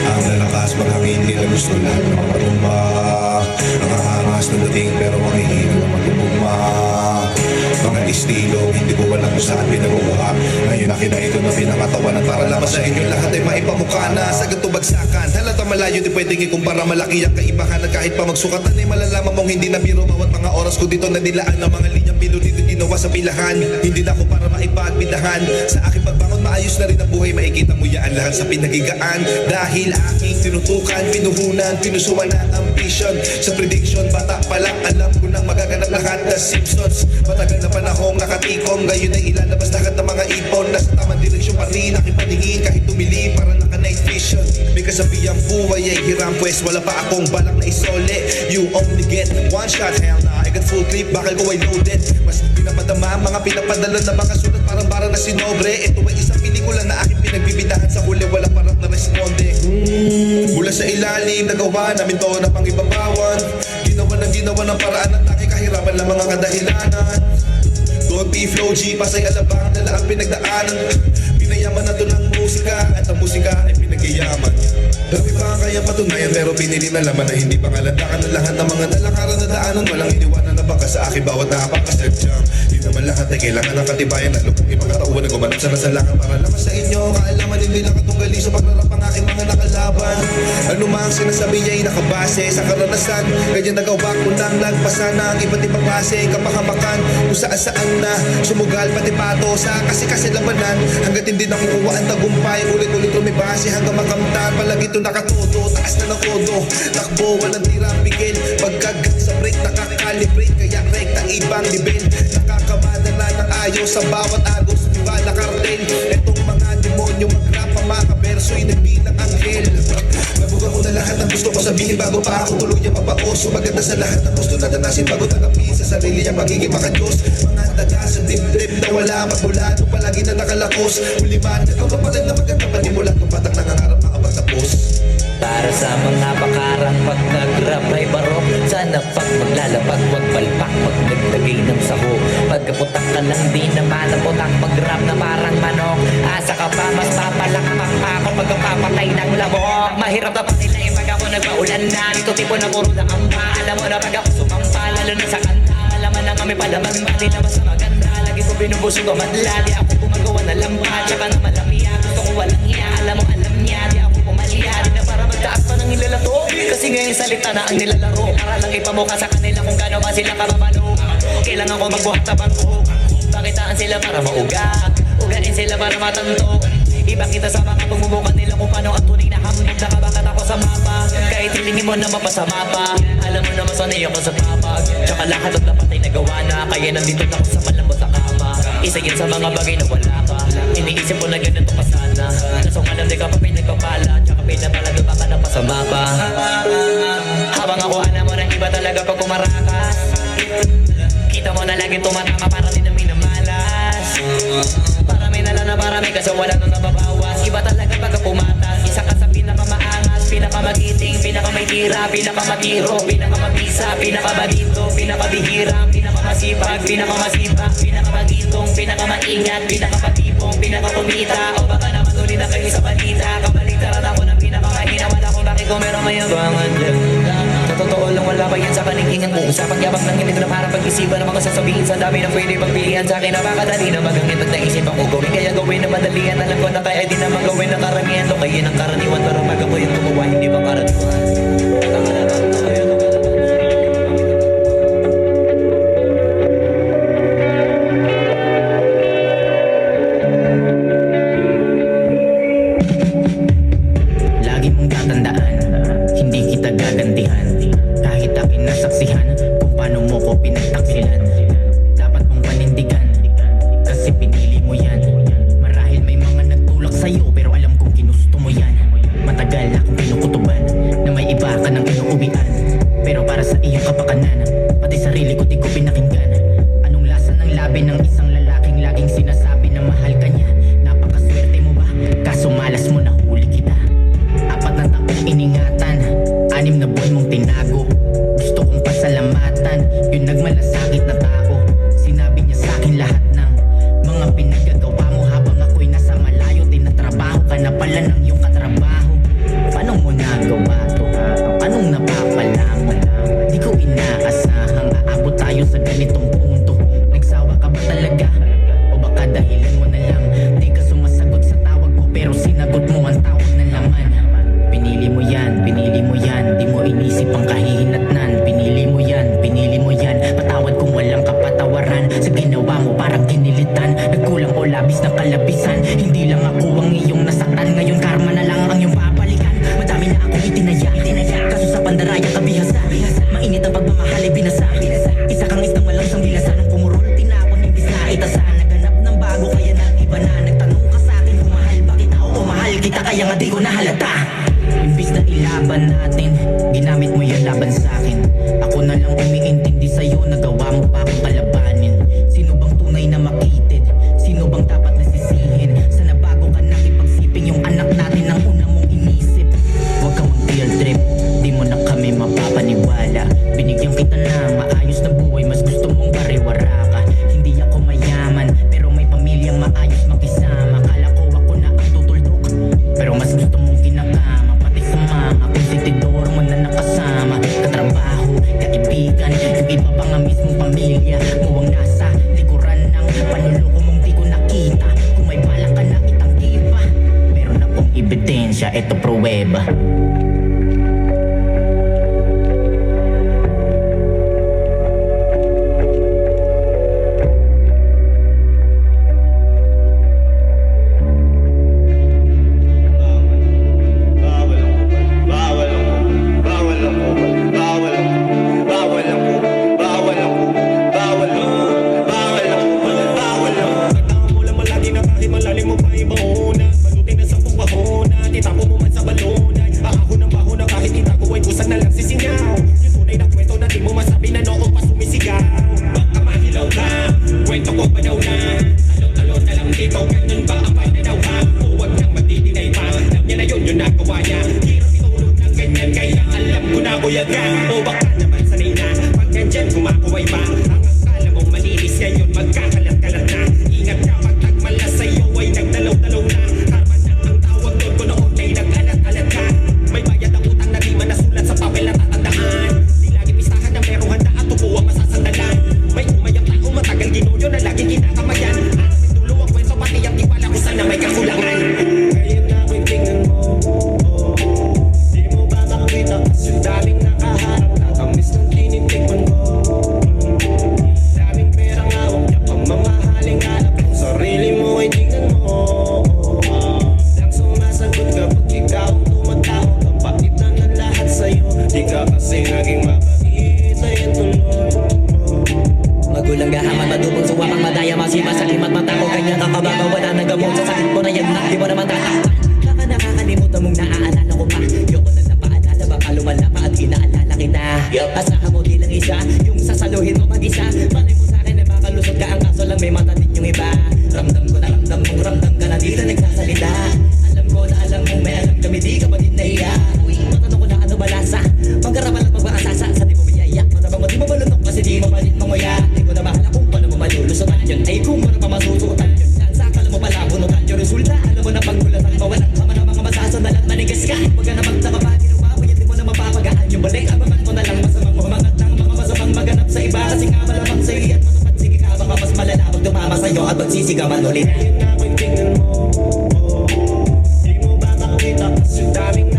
Ang lalakas maghangin, hindi na gusto lahat na makatumba. Nakahangas na dating pero makihina na matutugma. Mga estilo, hindi ko alam kung saan pinaguha. Ngayon nakita ito na pinakatawanan para lamang sa inyo lahat ay maipamukha na. Sa ganito bagsakan, halata malayo di pwedeng ikumpara. Malaki ang kaibahan at kahit pa magsukatan ay malalaman mong hindi na biro. Bawat mga oras ko dito na nilaan ng mga linyang bilo dito ginawa sa pilahan. Hindi na ako para maipagbidahan. Sa aking pagbangon maayos na rin ang buhay. Makikita mo yan lahat sa pinagigaan. Dahil aking tinutukan, pinuhunan, pinusuan at ambition. Sa prediction, bata pa lang alam ko nang magaganap lahat na Simpsons. Matagal na panahong nakatikom, ngayon ay ilalabas lahat ng mga ipon. Nasa tamang direksyon pa rin aking paningin kahit tumili para naka-night vision. May kasabihang buhay ay hiram, pues wala pa akong balak na isole. You only get one shot, hell nah, I got full clip, bakal ko ay loaded. Mas pinapadama, mga pinapadala na mga sulat parang bara na sinobre. Ito ay isang pelikula na aking pinagbibidahan sa huli, wala parang na responde. Mula sa ilalim, nagawa namin to na pangibabawan. Ginawa ng paraan ng tanging kahirapan lang mga kadahilanan. Don't be flow G, pasay alabang nila ang pinagdaanan. Pinayaman na to ng musika at ang musika ay pinagyayaman. Dami pa ang kaya patunayan pero pinili na laman na hindi pangalandakan ng lahat ng mga nalakaran na daanan. Walang iniwanan na baka sa akin bawat nakapakasadyang. Di naman lahat ay kailangan ng katibayan at lupong ipagkatauhan na gumanap sa nasalangan para lamang sa inyo. Kaalaman hindi lang katunggali sa paglarap ang aking mga nakalaban. Ano mang sinasabi niya ay nakabase sa karanasan. Ganyan nagawa ko nang lagpasan ng iba't ibang klase kapahamakan. Kung saan na sumugal pati pato sa kasi labanan. Hanggat hindi nakukuha ang tagumpay, ulit-ulit lumibase hanggang makamtan. Palagi ito nakatodo, taas na ng kodo. Takbo, walang tira, pigil. Pagkagat sa break, nakakalibrate. Kaya rek na ibang level. Nakakamadala ng ayos sa bawat agos. Diba na kartel? Etong mga demonyo mag-rap ang mga verso'y nagbilang anghel. Nabuga ko na lahat ng gusto ko sabihin bago pa ako tuluyan mapauso. Maganda sa lahat ng gusto na danasin bago tanggapin sa sarili ang magiging mga Diyos. Mga taga sa dip-drip na wala magmula nung palagi na nakalakos. Huli man, nagawa pa rin na maganda panimula nung patak nangangarap makapagtapos. Para sa mga bakarang pag nag-rap ay barok. Sana pag maglalapag wag palpak pag naglagay ng saho. Pagkaputak ka lang di naman ang putak pag-rap na parang manok. Asa ka pa mas papalakpak pa ako pagkapapatay ng lamok. Mahirap na pakilain pag ako nagpaulan na. Ito tipo na puro na amba. Alam mo na pag ako sumampa lalo na sa kanta. Alaman na kami palaman mali na mas maganda. Lagi ko binubusog o madla. Di ako gumagawa na lamba. Tsaka na malamia. Gusto ko walang iya. Alam mo alam niya. Di ako pumalia. Di na para magtaas pa ng ilalato. Kasi ngayon salita na ang nilalaro. Para lang ipamukha sa kanila kung gano'n ba sila kababalo. Kailangan ko magbuhat na bangko. Pakitaan sila para mauga. Ugain sila para matanto. Ipakita sa mga pagmumukan nila kung paano ang tunay na hamnit. Nakabakat ako sa mapa. Kahit hilingin mo na mapasama pa. Alam mo na masanay ako sa papag. Tsaka lahat ng dapat ay nagawa na. Kaya nandito na ako sa malambot sa kama. Isa yan sa mga bagay na wala pa. Iniisip ko na ganito pa sana. Nasong alam di ka pa pinagpapala. Tsaka pinapalaga baka na pasama pa. Habang ako alam mo na iba talaga pag kumarakas. Kita mo na lagi tumatama para din na minamalas. Parami na lang na parami kasi wala nang nababawas. Iba talaga pagka pumatas. Isa ka sa pinakamaangas, pinakamagiting, pinakamaytira, pinakamatiro, pinakamabisa, pinakabalito, pinakabihira, pinakamasipag, pinakamasipag, pinakamagitong, pinakamaingat, pinakapatipong, pinakakumita. O baka naman ulit na kayo sa balita. Kabaliktaran ako ng pinakamahina. Wala kung bakit ko meron mayabangan dyan. Sa totoo lang wala pa yan sa paningin ko. Sa pagyabak ng hindi na para pag-isipan ng mga sasabihin. Sa dami ng pwede pagpilihan sa akin. Napakadali na magangit at naisip ako gawin. Kaya gawin na madalian. Alam ko na kaya di naman gawin na karamihan. To kaya ng karaniwan. Pero pag ako yung gumawa hindi ba karaniwan. Lagi mong tatandaan, hindi kita gagantihan. Kahit akin nasaksihan kung paano mo ko pinagtaksilan. Dapat mong panindigan, kasi pinili mo yan. Marahil may mga nagtulak Hindi lang ako ang iyong nasaktan, ngayon karma na lang ang iyong papalikan. Madami na akong itinaya, kaso sa pandaraya kabihasa. Mainit ang pagmamahal ay binasa. Isa kang isang malangsang bilasa nung pumurol, tinapon imbis na itasa. Naganap ng bago kaya nag-iba na. Nagtanong ka sa akin kung mahal ba kita o mahal kita, kaya nga di ko nahalata. Imbis na ilaban natin, ginamit mo yan laban sa akin. Ako na lang umiintindi sa'yo, nagawa mo pa akong kalabanin. Sino bang tunay na makitid? Sino bang dapat nasisihin? Sana bago ka nakipagsiping yung anak natin ang una mong inisip. Huwag kang mag-guilt trip, di mo na kami mapapaniwala. Binigyan kita ng maayos na buhay, mas gusto mong pariwara ka. Hindi ako mayaman, pero may pamilyang maayos makisama. Kala ko ako na ang tutuldok, pero mas gusto mong kinakama. Pati sa mga konsentidor mo na nakasama. Katrabaho, kaibigan, yung iba pa nga mismong pamilya mo ang nasa likuran ng panuloko mong di ko nakita. Kung may balak ka na itanggi pa, meron akong ebidensya, eto pruweba. Magulang gahaman, madubong suwapang madaya, masima sa klimat mata ko. Ganyan ka kababa, wala nang gamot sa sakit mo na yan na di mo naman tatakpan. Baka nakakalimutan mong naaalala ko pa. Yoko na napaalala, baka lumala pa at inaalala kita. Asahan mo di lang isa, yung sasaluhin mo mag-isa. Malay mo sa akin na makalusot ka, ang kaso lang may mata din yung iba. Ramdam ko na ramdam mong ramdam ka na di na nagsasalita. Alam ko na alam mong may alam kami, di ka pa din nahiya. Matanong ko na ano ba lasa, magkaraman at magmakasasa. Sa di mo biyaya, matabang mo di mo balunok kasi di mo palit manguya. Di ko na bahala kung paano mo malulusutan yun. Ay kung paano pa masusutan yun. Sakala mo pala bunutan yung resulta. Alam mo na pagkulatan mo, walang tama na mga masasandalan at manigas ka. Huwag ka na magtaka pa, ginumawa, hindi mo na mapapagaan yung balik. Abangan mo na lang masamang humangat ng mga masamang maganap sa iba. Kasi nga malamang sa'yo at matupad, sige ka, baka mas malala pag tumama sa'yo at magsisigaman ulit. Tingnan mo, di mo ba makakita? Kasi daming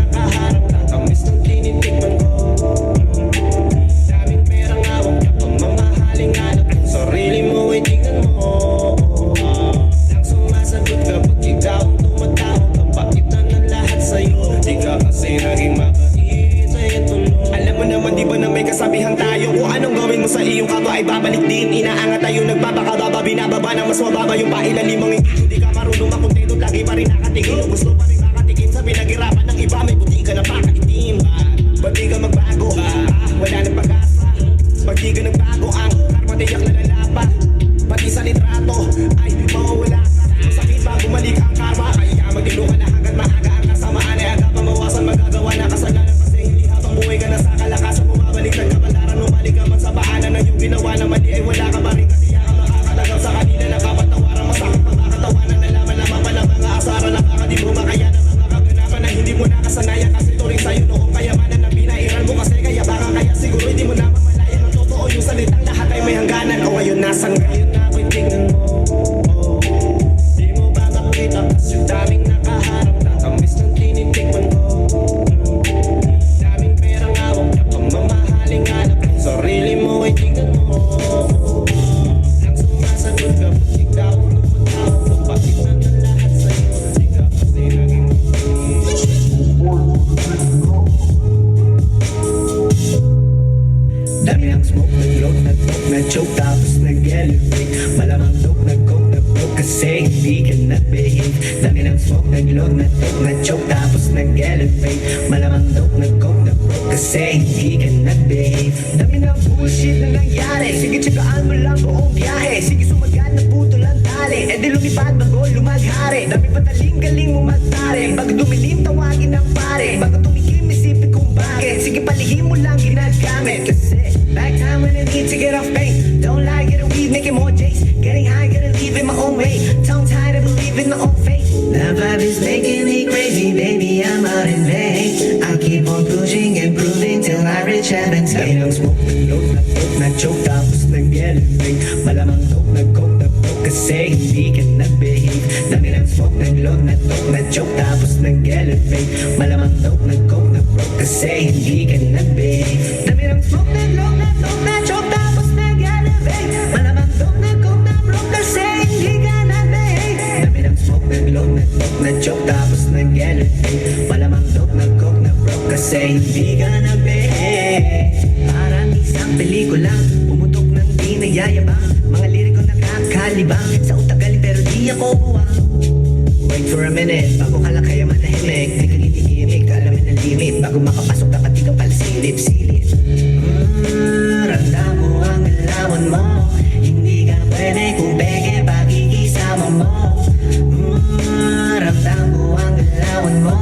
ng smoke, naglog, na-toke, na-choke, tapos nag-elevate. Malamang dope, nag-coke, na-broke, kasi hindi ka nag-behave. Dami na bullshit na nangyari, sige tsagaan mo lang buong biyahe. Sige sumagat na puto lang tali, di lumipad bago lumaghari. Dami pataling galing mo magtari, bago dumilim tawagin ng pare. Bago tumikim isipin kung bakit, sige palihim mo lang ginagamit. Kasi back time when I need to get off pain. Don't lie, get a weed, making more J's. Getting high, gotta leave in my own way. Tongue tied, I believe in my own faith. The vibe is making me crazy, baby, I'm out in vain. I'll keep on pushing and proving till I reach heaven's gate. Dami ng smoke, nag-load, na-toke, na-choke, tapos nag-elevate. Malamang dope, nag-coke, na-broke, kasi hindi ka nag-behave. Dami ng smoke, nag-load, na-toke, na-choke, tapos nag-elevate. Malamang dope, nag-coke, na-broke, kasi hindi ka nag-behave. Dami ng smoke, nag-load, na-toke, na-choke, tapos nag-elevate. Malamang dope, nag-coke, na-broke, kasi hindi ka nag-behave. Dami ng smoke, nag-load, na-toke, na-choke, tapos nag-elevate. Malamang dope, nag-coke, na-broke, kasi hindi ka nag-behave. Parang isang pelikulang pumutok ng di nagyayabang. Mga liriko nakakalibang, sa utak galing pero di ako buwang. Wait for a minute, bago ka lang kaya manahimik. Di ka gimmick, alamin ang limit. Bago makapasok dapat di ka pala silip-silip. Ramdam ko ang galawan mo. Hindi ka pwede kung peke pakikisama mo. Ramdam ko ang galawan mo.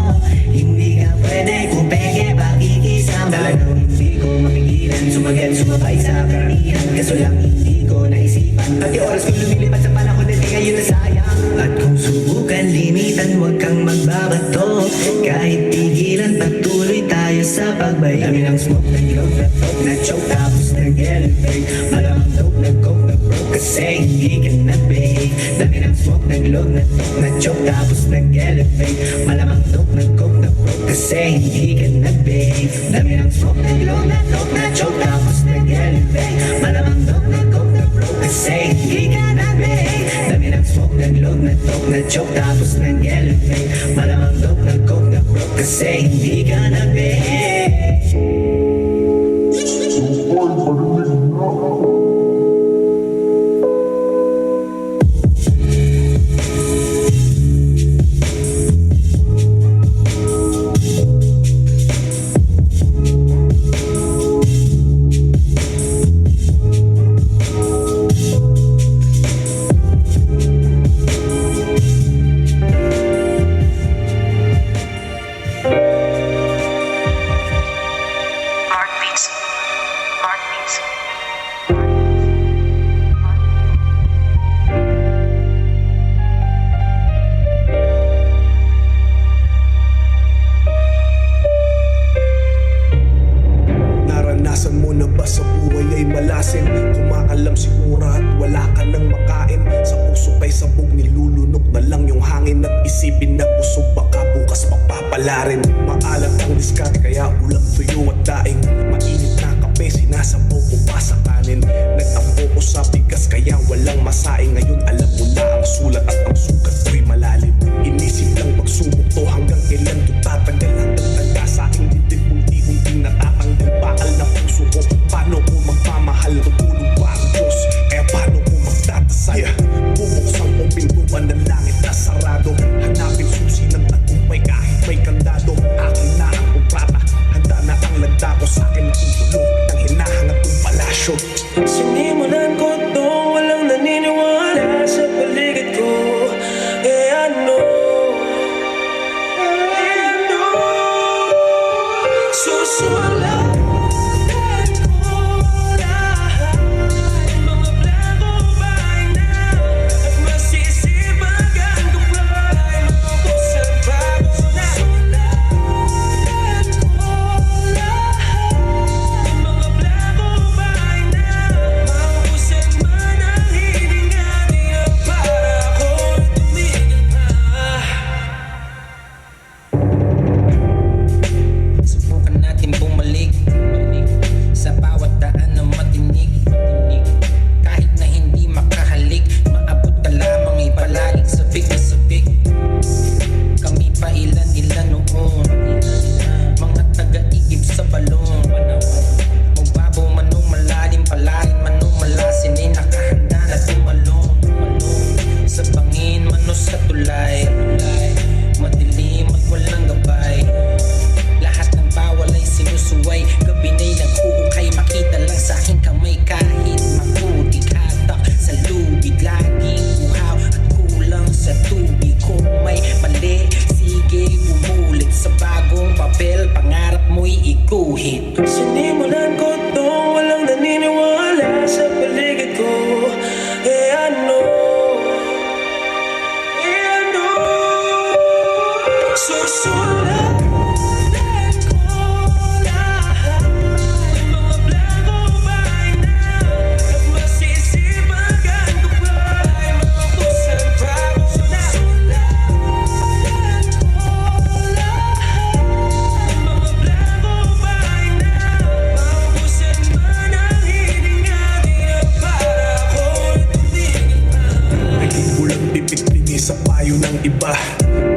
Hindi ka pwede kung peke pakikisama mo. Talagang hindi ko mapigilan, sumagat, sumabay sa karamihan. Kaso lang hindi ko naisipan, pati oras ko lumilipad sa panahon na di ngayon nasayang. At kung subukan limitan, huwag kang magbabato. Kahit pigilan, patuloy tayo sa pagbayo. Dami ng smoke, nag-load, na-toke, na-choke, tapos nag-elevate. Malamang dope, nag-coke, na-broke, kasi hindi ka nag-behave. Dami ng smoke, nag-load, na-toke, na-choke, tapos nag-elevate. Malamang dope, nag-coke, na-broke, kasi hindi ka nag-behave. Dami ng smoke, nag-load, na-toke, na-choke, tapos nag-elevate. Malamang dope, nag-coke, na-broke, kasi hindi ka nag-behave. Dami ng smoke, nag-load, na-toke, na-choke, tapos nag-elevate. Malamang dope, nag-coke, na-broke, kasi hindi ka nag-behave. Heartbeats. Heartbeats. Naranasan mo na ba sa buhay ay malasin? Kumaalam siguro at wala ka nang makain. Sa puso kay sabog nilulunok na lang yung hangin. At isipin na busog baka bukas magpapalarin. Maalat ang diskat kaya ulam tuyo at daing. Mainit na kape sinasabaw ko pa sa kanin. Nagtampo ko sa bigas kaya walang masaing. Ngayon alam mo na ang sulat at ang sugat ko'y malalim. Inisip lang pagsubok to hanggang kailan to tatagal. Hanggang tanda sa aking dibdib unti-unting natatanggal. Bakal na puso ko, paano ko magmamahal? Tutulong ba ang Diyos? Kaya paano ko magdadasal? Bubuksan ko pintuan ng langit na sarado. Hanapin susi ng tagumpay kahit may kandado. Akin na ang kontrata, handa na ang lagda ko. Sa akin ang tulong ng hinahangat kong palasyo. Sinimulan ko to, walang naniniwala sa paligid ko. Ano? Susulat ko lahat. Mga plano ba'y na? At masisipagan ko ba'y kung saan bago na? Sulat ko lahat. Mga plano ba'y na? Mauusan man ang hininga niya para ako'y tumigil pa. Subukan natin bumalik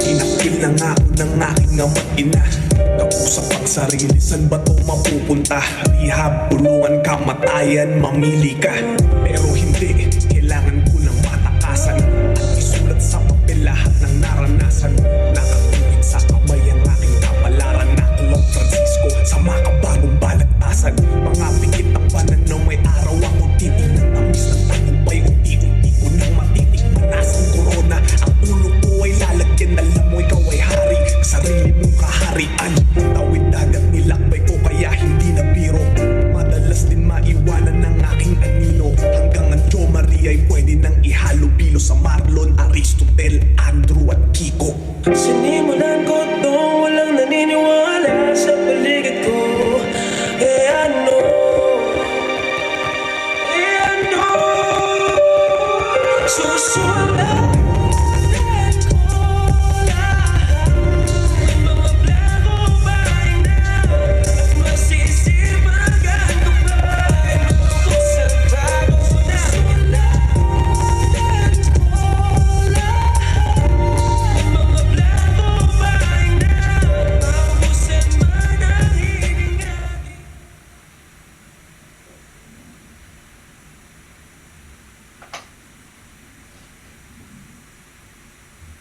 Pinakil na nga ako ng aking ama't ina. Kausap ang sarili, saan ba to mapupunta? Rehab, bulungan, kamatayan, mamili ka. Pero hindi, kailangan ko ng matakasan at isulat sa papel lahat ng naranasan. Nakatuwid sa kamay ang aking kapalaran. Ako ang Francisco sa makabagong balagtasan. Mga pikit ng pananaw, may araw ako titig ng tamis ng tagumpay. Unti-unti ko nang matitikman nasang corona. Ang ulo ko ay lalagyan, alam mo ikaw ay hari. Sarili mong kaharian, tawid dagat nilakbay ko kaya hindi na biro. Madalas din maiwanan ng aking anino. Hanggang ang Jo Maria ay pwede nang ihalo bilo sa Marlon, Aristotel, Andrew at Kiko. Sinira